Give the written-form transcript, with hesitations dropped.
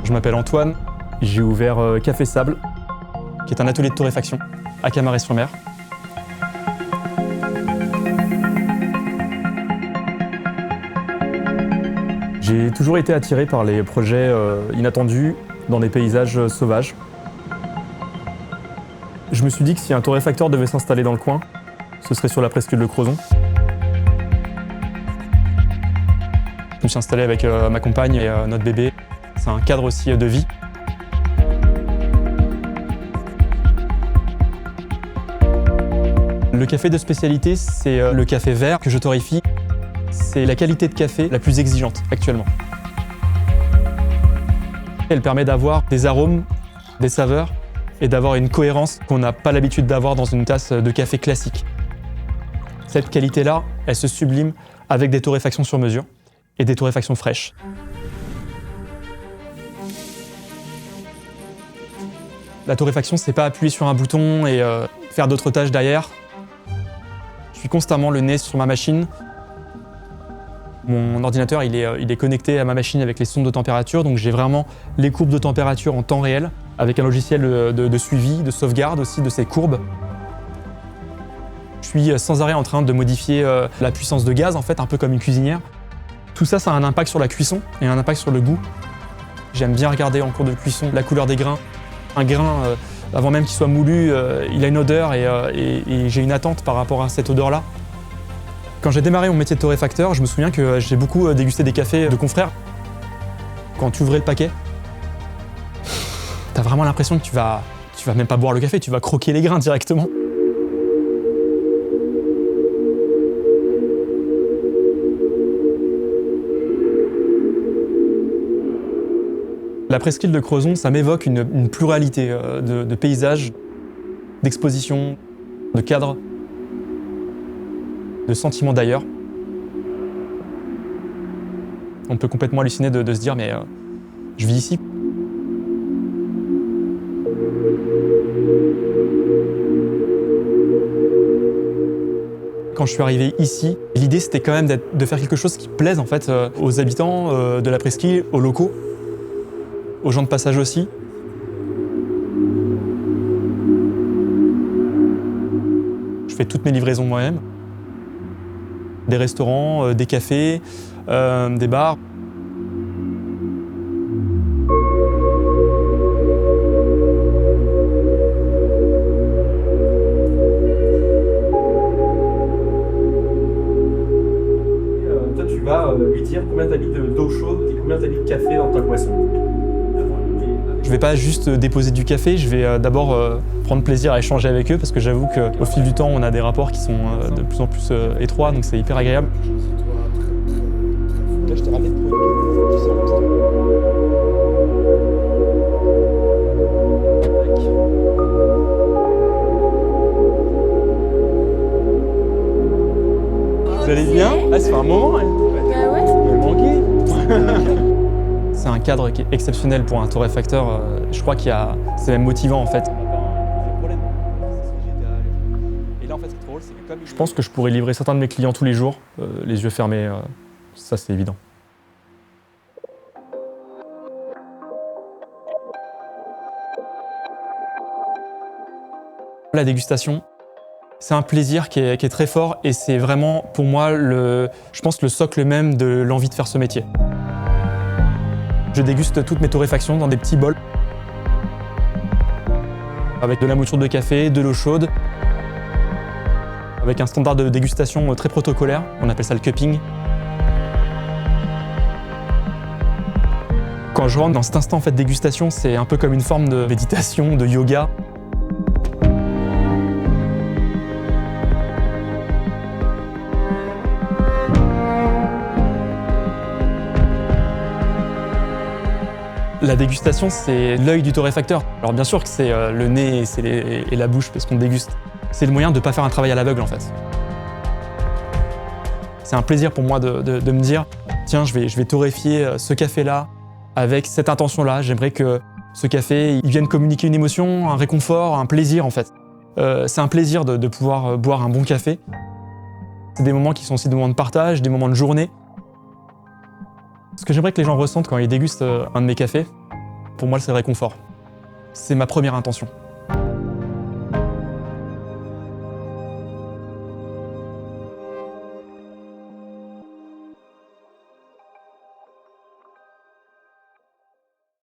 Je m'appelle Antoine, j'ai ouvert Café Sable, qui est un atelier de torréfaction à Camaret-sur-Mer. J'ai toujours été attiré par les projets inattendus dans des paysages sauvages. Je me suis dit que si un torréfacteur devait s'installer dans le coin, ce serait sur la presqu'île de Crozon. Je me suis installé avec ma compagne et notre bébé. C'est un cadre aussi de vie. Le café de spécialité, c'est le café vert que je torréfie. C'est la qualité de café la plus exigeante actuellement. Elle permet d'avoir des arômes, des saveurs et d'avoir une cohérence qu'on n'a pas l'habitude d'avoir dans une tasse de café classique. Cette qualité-là, elle se sublime avec des torréfactions sur mesure et des torréfactions fraîches. La torréfaction, c'est pas appuyer sur un bouton et faire d'autres tâches derrière. Je suis constamment le nez sur ma machine. Mon ordinateur, il est connecté à ma machine avec les sondes de température, donc j'ai vraiment les courbes de température en temps réel, avec un logiciel de suivi, de sauvegarde aussi de ces courbes. Je suis sans arrêt en train de modifier la puissance de gaz, en fait, un peu comme une cuisinière. Tout ça, ça a un impact sur la cuisson et un impact sur le goût. J'aime bien regarder en cours de cuisson la couleur des grains. Un grain, avant même qu'il soit moulu, il a une odeur et j'ai une attente par rapport à cette odeur-là. Quand j'ai démarré mon métier de torréfacteur, je me souviens que j'ai beaucoup dégusté des cafés de confrères. Quand tu ouvrais le paquet, t'as vraiment l'impression que tu vas même pas boire le café, tu vas croquer les grains directement. La presqu'île de Crozon, ça m'évoque une pluralité de paysages, d'expositions, de cadres, de sentiments d'ailleurs. On peut complètement halluciner de se dire mais je vis ici. Quand je suis arrivé ici, l'idée c'était quand même de faire quelque chose qui plaise en fait aux habitants de la presqu'île, aux locaux, aux gens de passage aussi. Je fais toutes mes livraisons moi-même. Des restaurants, des cafés, des bars. Toi, tu vas lui dire combien t'as mis d'eau chaude et combien t'as mis de café dans ta boisson. Je vais pas juste déposer du café, je vais d'abord prendre plaisir à échanger avec eux parce que j'avoue qu'au fil du temps, on a des rapports qui sont de plus en plus étroits, donc c'est hyper agréable. Là, je t'ai ramené de produits. Vous allez bien? Ah, ça fait un moment, hein. Bah ouais. Vous m'avez manqué. C'est un cadre qui est exceptionnel pour un torréfacteur. Je crois c'est même motivant en fait. Je pense que je pourrais livrer certains de mes clients tous les jours, les yeux fermés, ça c'est évident. La dégustation, c'est un plaisir qui est très fort et c'est vraiment pour moi je pense le socle même de l'envie de faire ce métier. Je déguste toutes mes torréfactions dans des petits bols avec de la mouture de café, de l'eau chaude, avec un standard de dégustation très protocolaire, on appelle ça le cupping. Quand je rentre dans cet instant en fait, dégustation, c'est un peu comme une forme de méditation, de yoga. La dégustation, c'est l'œil du torréfacteur. Alors bien sûr que c'est le nez et la bouche parce qu'on déguste. C'est le moyen de ne pas faire un travail à l'aveugle en fait. C'est un plaisir pour moi de me dire tiens, je vais torréfier ce café-là avec cette intention-là. J'aimerais que ce café il vienne communiquer une émotion, un réconfort, un plaisir en fait. C'est un plaisir de pouvoir boire un bon café. C'est des moments qui sont aussi des moments de partage, des moments de journée. Ce que j'aimerais que les gens ressentent quand ils dégustent un de mes cafés, Pour moi, c'est le réconfort. C'est ma première intention.